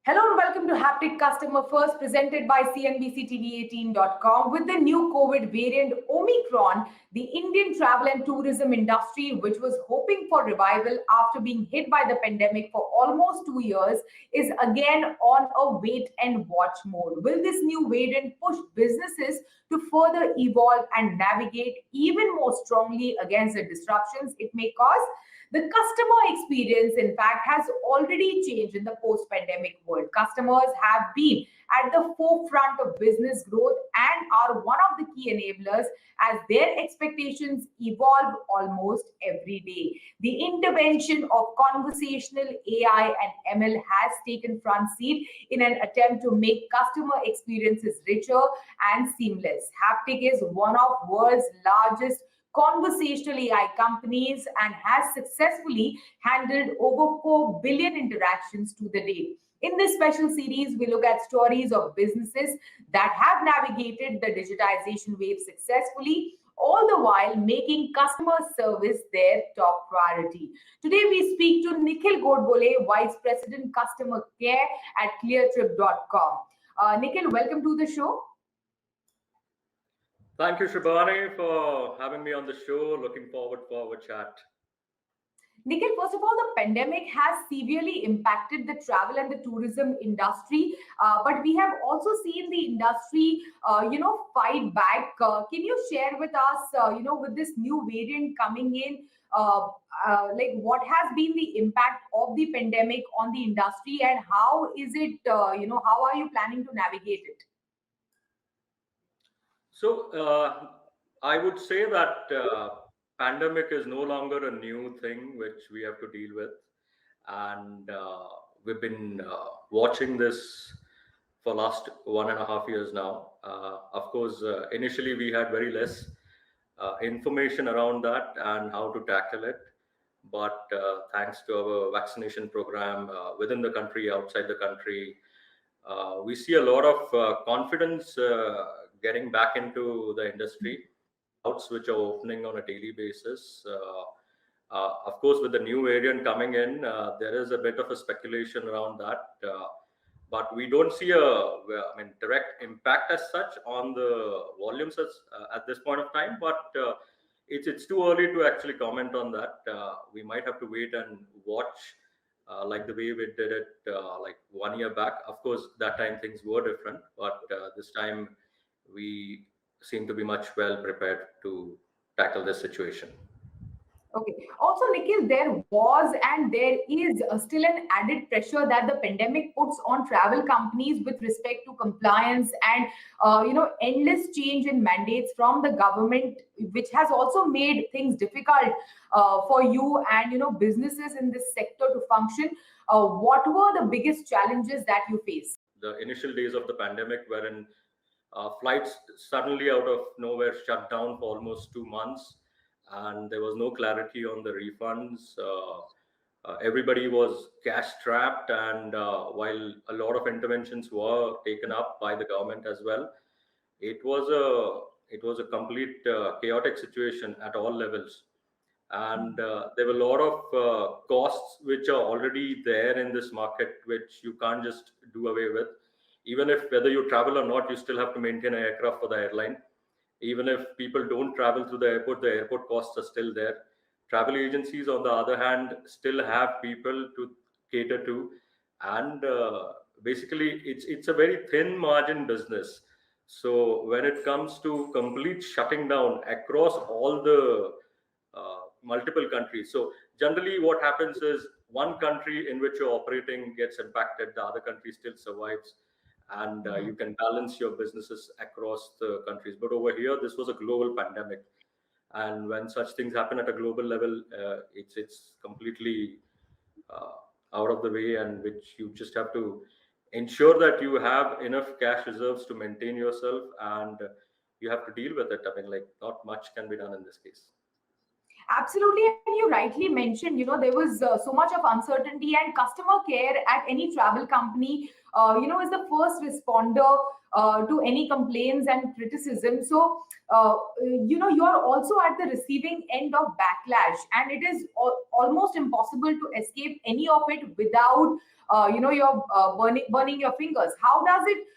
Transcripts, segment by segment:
Hello and welcome to Haptik Customer First, presented by cnbc.tv18.com. With the new COVID variant Omicron, the Indian travel and tourism industry, which was hoping for revival after being hit by the pandemic for almost 2 years, is again on a wait and watch mode. Will this new variant push businesses to further evolve and navigate even more strongly against the disruptions it may cause? The customer experience, in fact, has already changed in the post-pandemic world. Customers have been at the forefront of business growth and are one of the key enablers as their expectations evolve almost every day. The intervention of conversational AI and ML has taken front seat in an attempt to make customer experiences richer and seamless. Haptik is one of world's largest conversational AI companies and has successfully handled over 4 billion interactions to the date. In this special series, we look at stories of businesses that have navigated the digitization wave successfully, all the while making customer service their top priority. Today, we speak to Nikhil Godbole, Vice President Customer Care at Cleartrip.com. Nikhil, welcome to the show. Thank you, Shibani, for having me on the show. Looking forward for our chat. Nikhil, first of all, the pandemic has severely impacted the travel and the tourism industry, but we have also seen the industry, fight back. Can you share with us, with this new variant coming in, like what has been the impact of the pandemic on the industry, and how is it, how are you planning to navigate it? So I would say that pandemic is no longer a new thing which we have to deal with, and we've been watching this for last 1.5 years now. Of course, initially we had very less information around that and how to tackle it, but thanks to our vaccination program within the country, outside the country, we see a lot of confidence getting back into the industry, routes which are opening on a daily basis. Of course, with the new variant coming in, there is a bit of a speculation around that, but we don't see direct impact as such on the volumes at this point of time. But it's too early to actually comment on that. We might have to wait and watch. Like the way we did it like 1 year back. Of course, that time things were different, but this time we seem to be much well prepared to tackle this situation. Okay. Also, Nikhil, there was and there is still an added pressure that the pandemic puts on travel companies with respect to compliance and endless change in mandates from the government, which has also made things difficult for you and businesses in this sector to function. What were the biggest challenges that you faced? The initial days of the pandemic, wherein flights suddenly out of nowhere shut down for almost 2 months, and there was no clarity on the refunds. Everybody was cash strapped, and while a lot of interventions were taken up by the government as well, it was a complete chaotic situation at all levels, and there were a lot of costs which are already there in this market, which you can't just do away with. Even if whether you travel or not, you still have to maintain an aircraft for the airline. Even if people don't travel through the airport costs are still there. Travel agencies, on the other hand, still have people to cater to, and basically it's a very thin margin business. So when it comes to complete shutting down across all the multiple countries, so generally what happens is one country in which you're operating gets impacted, the other country still survives, and you can balance your businesses across the countries. But over here, this was a global pandemic, and when such things happen at a global level, it's completely out of the way, and which you just have to ensure that you have enough cash reserves to maintain yourself, and you have to deal with it. I mean, like, not much can be done in this case. Absolutely, and you rightly mentioned, there was so much of uncertainty, and customer care at any travel company, is the first responder to any complaints and criticism. So, you are also at the receiving end of backlash, and it is almost impossible to escape any of it without you're burning your fingers. How does it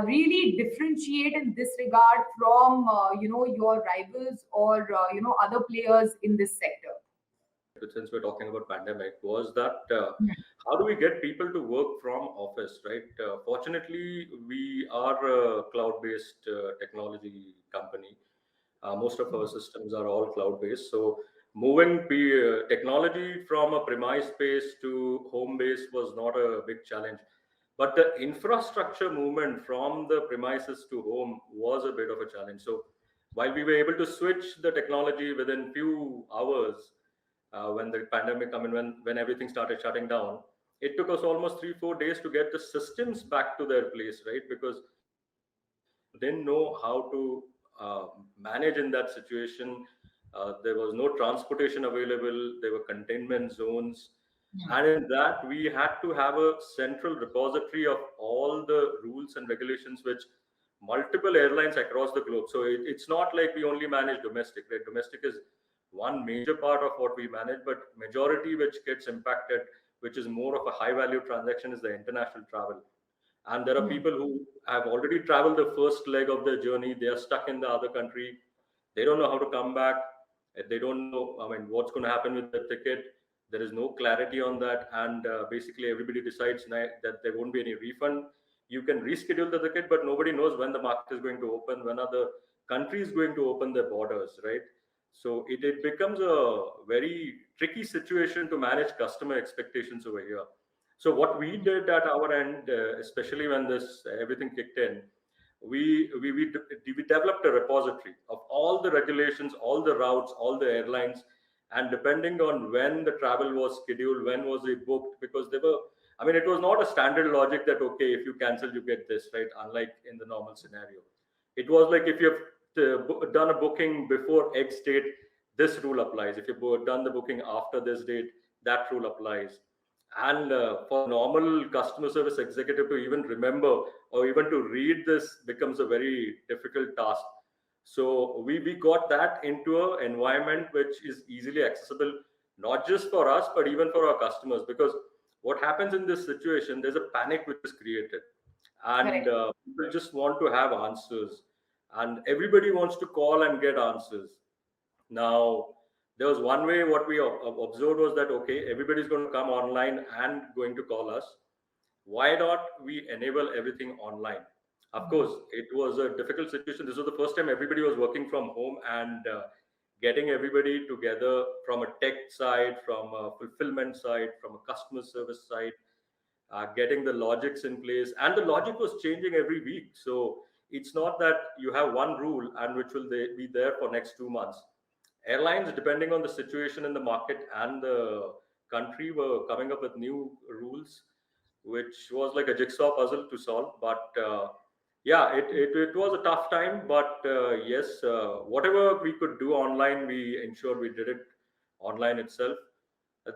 really differentiate in this regard from your rivals or other players in this sector? Since we're talking about pandemic, was that Hmm. how do we get people to work from office, right? Fortunately, we are a cloud-based technology company. Most of our systems are all cloud-based. So moving technology from a premise base to home base was not a big challenge. But the infrastructure movement from the premises to home was a bit of a challenge. So while we were able to switch the technology within few hours, when the pandemic, I mean, when everything started shutting down, it took us almost 3 4 days to get the systems back to their place, right? Because people didn't know how to manage in that situation. There was no transportation available. There were containment zones, and in that we had to have a central repository of all the rules and regulations which multiple airlines across the globe. So it's not like we only manage domestic, right? Domestic is one major part of what we manage, but majority which gets impacted, which is more of a high value transaction, is the international travel. And there are Hmm. people who have already traveled the first leg of their journey. They are stuck in the other country. They don't know how to come back. They don't know, I mean, what's going to happen with the ticket. There is no clarity on that. And basically, everybody decides that there won't be any refund. You can reschedule the ticket, but nobody knows when the market is going to open, when are the countries going to open their borders, right? So it becomes a very tricky situation to manage customer expectations over here. So what we did at our end, especially when this everything kicked in, we developed a repository of all the regulations, all the routes, all the airlines, and depending on when the travel was scheduled, when was it booked, because they were, I mean, it was not a standard logic that okay, if you cancel, you get this, right? Unlike in the normal scenario, it was like if you've done a booking before X date, this rule applies. If you've done the booking after this date, that rule applies. And for normal customer service executive to even remember or even to read this becomes a very difficult task. So we got that into an environment which is easily accessible, not just for us, but even for our customers. Because what happens in this situation, there's a panic which is created, and Correct. people just want to have answers, and everybody wants to call and get answers. Now, there was one way what we observed was that okay, everybody's going to come online and going to call us. Why not we enable everything online? Of course, it was a difficult situation. This was the first time everybody was working from home, and getting everybody together from a tech side, from a fulfillment side, from a customer service side, getting the logics in place, and the logic was changing every week. So it's not that you have one rule and which will be there for next 2 months. Airlines, depending on the situation in the market and the country, were coming up with new rules, which was like a jigsaw puzzle to solve. But yeah, it was a tough time. But yes, whatever we could do online, we ensured we did it online itself.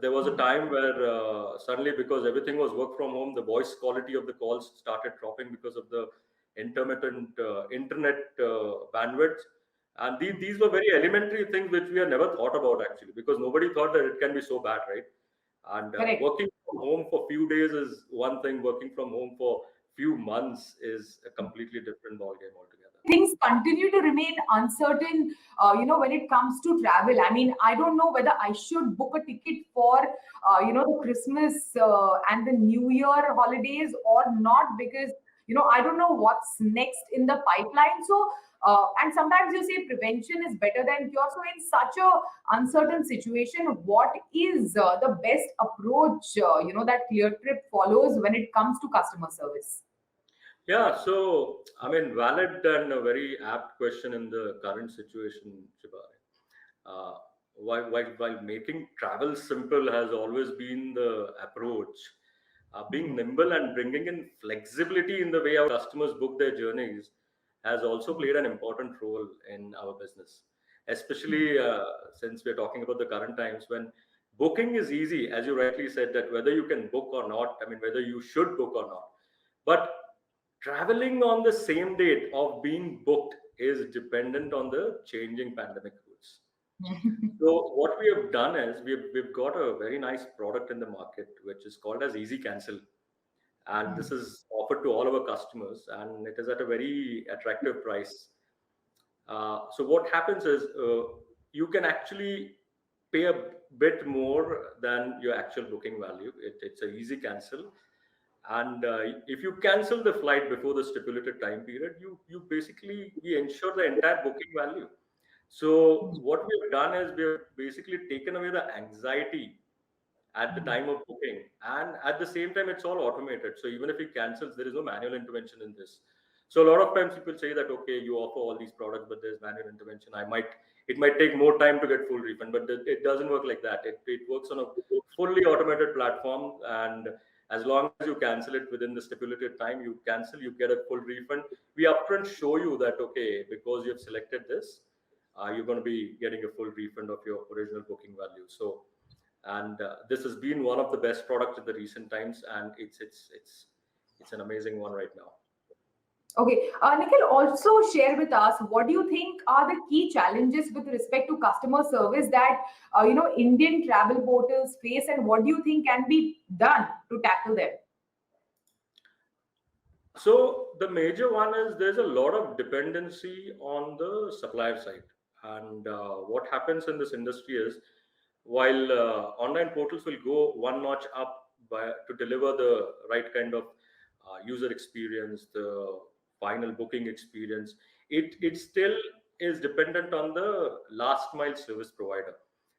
There was a time where suddenly, because everything was work from home, the voice quality of the calls started dropping because of the intermittent internet bandwidth. And these were very elementary things which we had never thought about actually, because nobody thought that it can be so bad, right? And Correct. working from home for few days is one thing. Working from home for few months is a completely different ballgame altogether. Things continue to remain uncertain, when it comes to travel. I mean, I don't know whether I should book a ticket for, the Christmas and the New Year holidays or not, because, I don't know what's next in the pipeline. So, and sometimes you say prevention is better than cure. So, in such a uncertain situation, what is the best approach, that Cleartrip follows when it comes to customer service? Yeah, so I mean, valid and a very apt question in the current situation, Shibani. Uh, while making travel simple has always been the approach, being nimble and bringing in flexibility in the way our customers book their journeys has also played an important role in our business, especially since we're talking about the current times when booking is easy, as you rightly said, that whether you can book or not, I mean, whether you should book or not. But traveling on the same date of being booked is dependent on the changing pandemic rules. So what we have done is we've got a very nice product in the market which is called as Easy Cancel. and this is offered to all of our customers, and it is at a very attractive price. So what happens is you can actually pay a bit more than your actual booking value. It's an easy cancel, and if you cancel the flight before the stipulated time period, you basically we ensure the entire booking value. So what we have done is we have basically taken away the anxiety at the time of booking, and at the same time it's all automated, so even if he cancels there is no manual intervention in this. So a lot of times people say that okay, you offer all these products but there's manual intervention, it might take more time to get full refund, but it doesn't work like that. It works on a fully automated platform, and as long as you cancel it within the stipulated time, you cancel, you get a full refund. We upfront show you that okay, because you have selected this, you're going to be getting a full refund of your original booking value. So, and this has been one of the best products in the recent times, and it's an amazing one right now. Okay, Nikhil, also share with us what do you think are the key challenges with respect to customer service that Indian travel portals face, and what do you think can be done to tackle them? So the major one is there's a lot of dependency on the supplier side, and what happens in this industry is while online portals will go one notch up to deliver the right kind of user experience, the final booking experience, it still is dependent on the last mile service provider.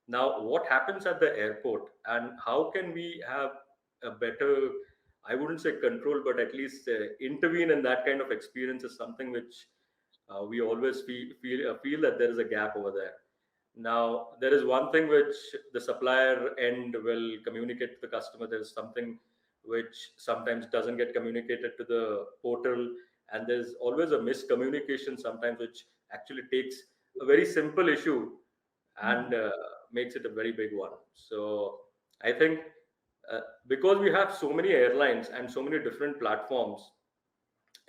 Now, what happens at the airport, and how can we have a better, I wouldn't say control, but at least intervene in that kind of experience is something which we always feel that there is a gap over there. Now, there is one thing which the supplier end will communicate to the customer. There's something which sometimes doesn't get communicated to the portal, and there's always a miscommunication sometimes, which actually takes a very simple issue and makes it a very big one. So I think because we have so many airlines and so many different platforms,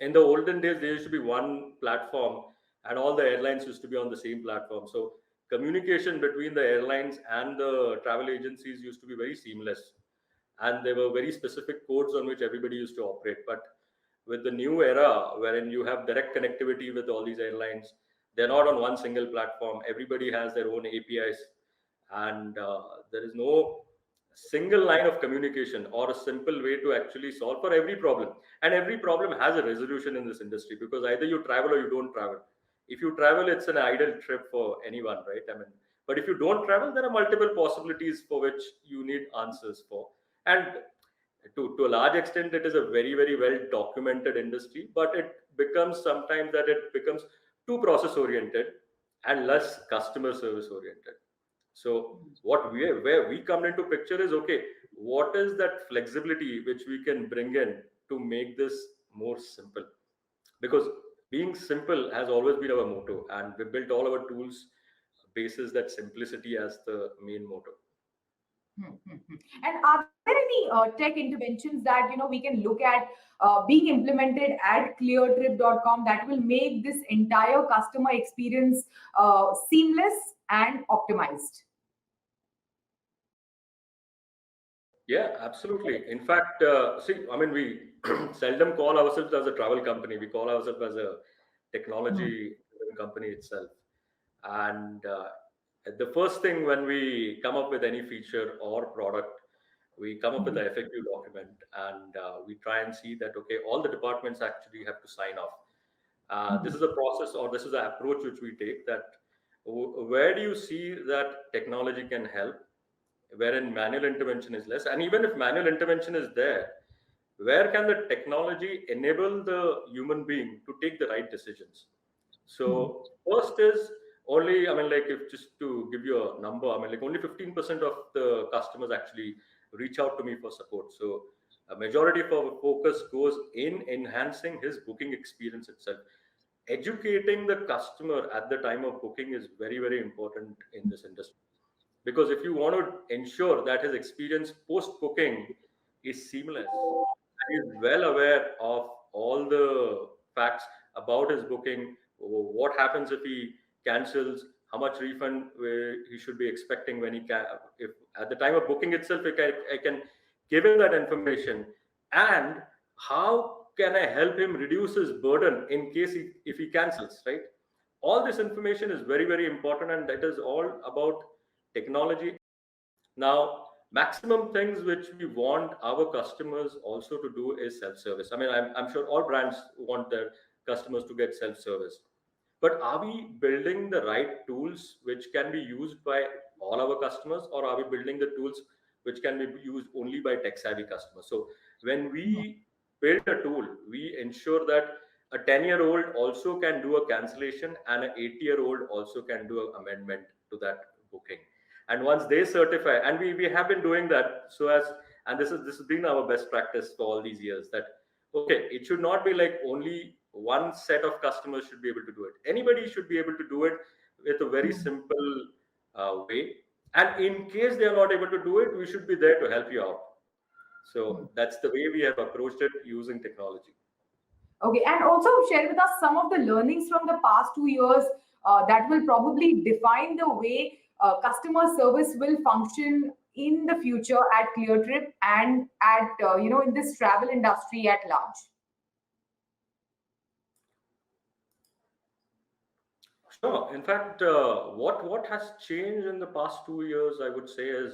in the olden days there used to be one platform and all the airlines used to be on the same platform, so communication between the airlines and the travel agencies used to be very seamless, and there were very specific codes on which everybody used to operate. But with the new era wherein you have direct connectivity with all these airlines, they're not on one single platform, everybody has their own APIs, and there is no single line of communication or a simple way to actually solve for every problem. And every problem has a resolution in this industry, because either you travel or you don't travel. If you travel, it's an ideal trip for anyone, right? I mean, but if you don't travel, there are multiple possibilities for which you need answers for. And to a large extent it is a very very well documented industry, but it becomes sometimes that it becomes too process oriented and less customer service oriented. So what we where we come into picture is okay, what is that flexibility which we can bring in to make this more simple? Because being simple has always been our motto, and we built all our tools basis that simplicity as the main motto. And are there any tech interventions that we can look at being implemented at Cleartrip.com that will make this entire customer experience seamless and optimized? Yeah, absolutely. In fact, see, I mean, we seldom call ourselves as a travel company. We call ourselves as a technology company itself. And the first thing when we come up with any feature or product, we come up with the FAQ document, and we try and see that okay, all the departments actually have to sign off. This is a process, or this is an approach which we take, that where do you see that technology can help, wherein manual intervention is less, and even if manual intervention is there, where can the technology enable the human being to take the right decisions? So first is only, I mean, like if just to give you a number, I mean, like only 15% of the customers actually reach out to me for support. So a majority of our focus goes in enhancing his booking experience itself. Educating the customer at the time of booking is very, very important in this industry, because if you want to ensure that his experience post booking is seamless, he is well aware of all the facts about his booking, what happens if he cancels, how much refund he should be expecting when he can, if at the time of booking itself I can give him that information, and how can I help him reduce his burden in case if he cancels, right? All this information is very, very important, and that is all about technology. Now, maximum things which we want our customers also to do is self-service. I mean, I'm sure all brands want their customers to get self-service. But are we building the right tools which can be used by all our customers, or are we building the tools which can be used only by tech-savvy customers? So when we build a tool, we ensure that a 10-year-old also can do a cancellation and an 80-year-old also can do an amendment to that booking. And once they certify, and we have been doing that, so as, and this has been our best practice for all these years, that okay, it should not be like only one set of customers should be able to do it. Anybody should be able to do it with a very simple way. And in case they are not able to do it, we should be there to help you out. So that's the way we have approached it using technology. Okay, and also share with us some of the learnings from the past 2 years that will probably define the way customer service will function in the future at Cleartrip and at in this travel industry at large. Sure. In fact, what has changed in the past 2 years, I would say, is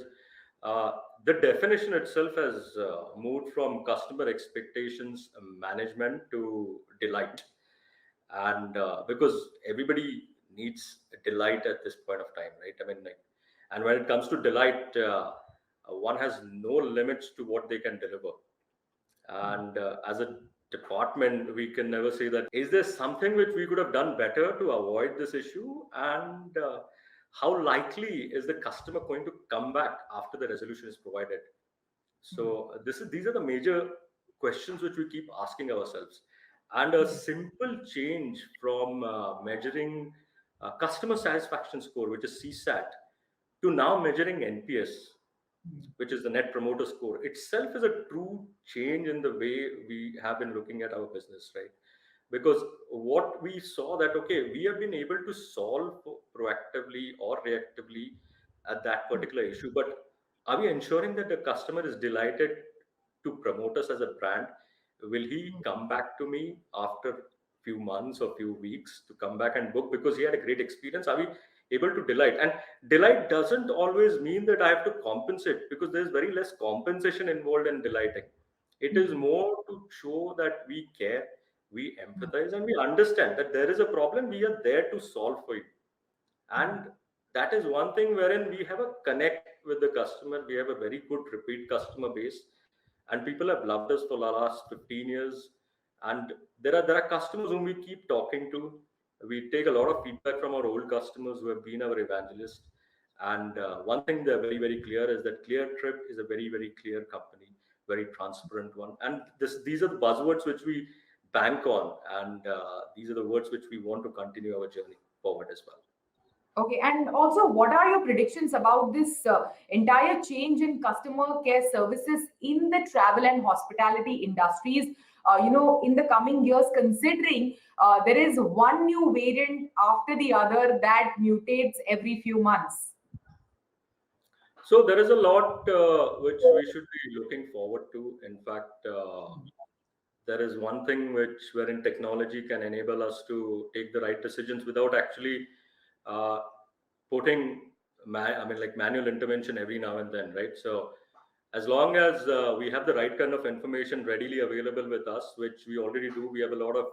the definition itself has moved from customer expectations management to delight, and because everybody needs delight at this point of time, right? I mean, like, and when it comes to delight, one has no limits to what they can deliver. And as a department, we can never say that is there something which we could have done better to avoid this issue, and how likely is the customer going to come back after the resolution is provided. So these are the major questions which we keep asking ourselves. And a simple change from measuring customer satisfaction score, which is CSAT, to now measuring NPS, which is the net promoter score, itself is a true change in the way we have been looking at our business, right? Because what we saw that, okay, we have been able to solve proactively or reactively at that particular issue, but are we ensuring that the customer is delighted to promote us as a brand? Will he come back to me after few months or few weeks to come back and book because he had a great experience? Are we able to delight? And delight doesn't always mean that I have to compensate, because there's very less compensation involved in delighting. It is more to show that we care, we empathize, and we understand that there is a problem, we are there to solve for you. And that is one thing wherein we have a connect with the customer. We have a very good repeat customer base, and people have loved us for the last 15 years. And there are customers whom we keep talking to. We take a lot of feedback from our old customers who have been our evangelists. And one thing they're very, very clear is that Cleartrip is a very, very clear company, very transparent one. And these are the buzzwords which we bank on, and these are the words which we want to continue our journey forward as well. Okay, and also, what are your predictions about this entire change in customer care services in the travel and hospitality industries? In the coming years, considering there is one new variant after the other that mutates every few months. So there is a lot which we should be looking forward to. In fact, there is one thing wherein technology can enable us to take the right decisions without actually uh, putting like manual intervention every now and then, right? So as long as we have the right kind of information readily available with us, which we already do, we have a lot of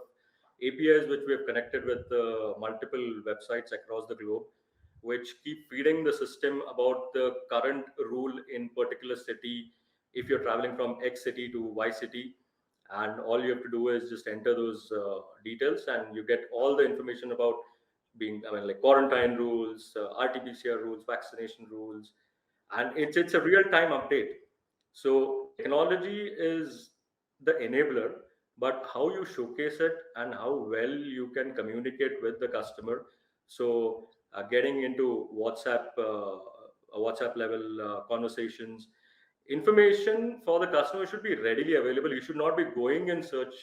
APIs which we have connected with multiple websites across the globe, which keep feeding the system about the current rule in particular city. If you're traveling from X city to Y city, and all you have to do is just enter those details, and you get all the information about like quarantine rules, RT-PCR rules, vaccination rules, and it's a real time update. So technology is the enabler, but how you showcase it and how well you can communicate with the customer. So getting into WhatsApp level conversations, information for the customer should be readily available. You should not be going in search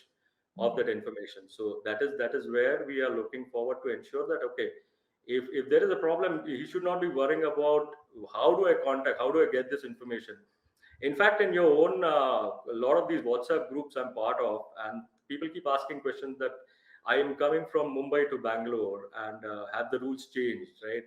of that information. So that is where we are looking forward to ensure that, okay, if there is a problem, he should not be worrying about how do I contact, how do I get this information. In fact, in your own, a lot of these WhatsApp groups I'm part of, and people keep asking questions that I am coming from Mumbai to Bangalore, and have the rules changed, right?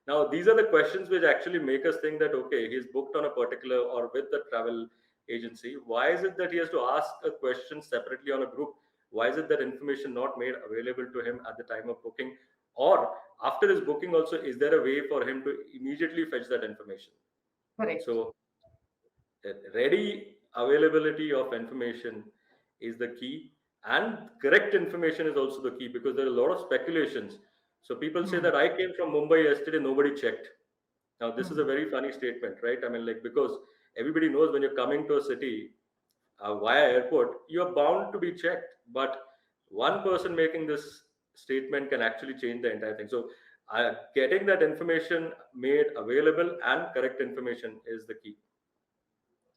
Now, these are the questions which actually make us think that, okay, he's booked on a particular or with the travel agency. Why is it that he has to ask a question separately on a group? Why is it that information not made available to him at the time of booking? Or after his booking also, is there a way for him to immediately fetch that information? Correct. So ready availability of information is the key, and correct information is also the key, because there are a lot of speculations. So people say that I came from Mumbai yesterday, nobody checked. Now this is a very funny statement, right? I mean, like, because everybody knows when you're coming to a city via airport, you're bound to be checked, but one person making this statement can actually change the entire thing. So getting that information made available and correct information is the key.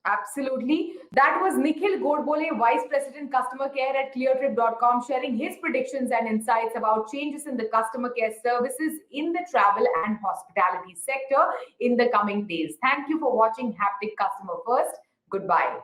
Absolutely. That was Nikhil Godbole, Vice President Customer Care at Cleartrip.com, sharing his predictions and insights about changes in the customer care services in the travel and hospitality sector in the coming days. Thank you for watching Haptik Customer First. Goodbye.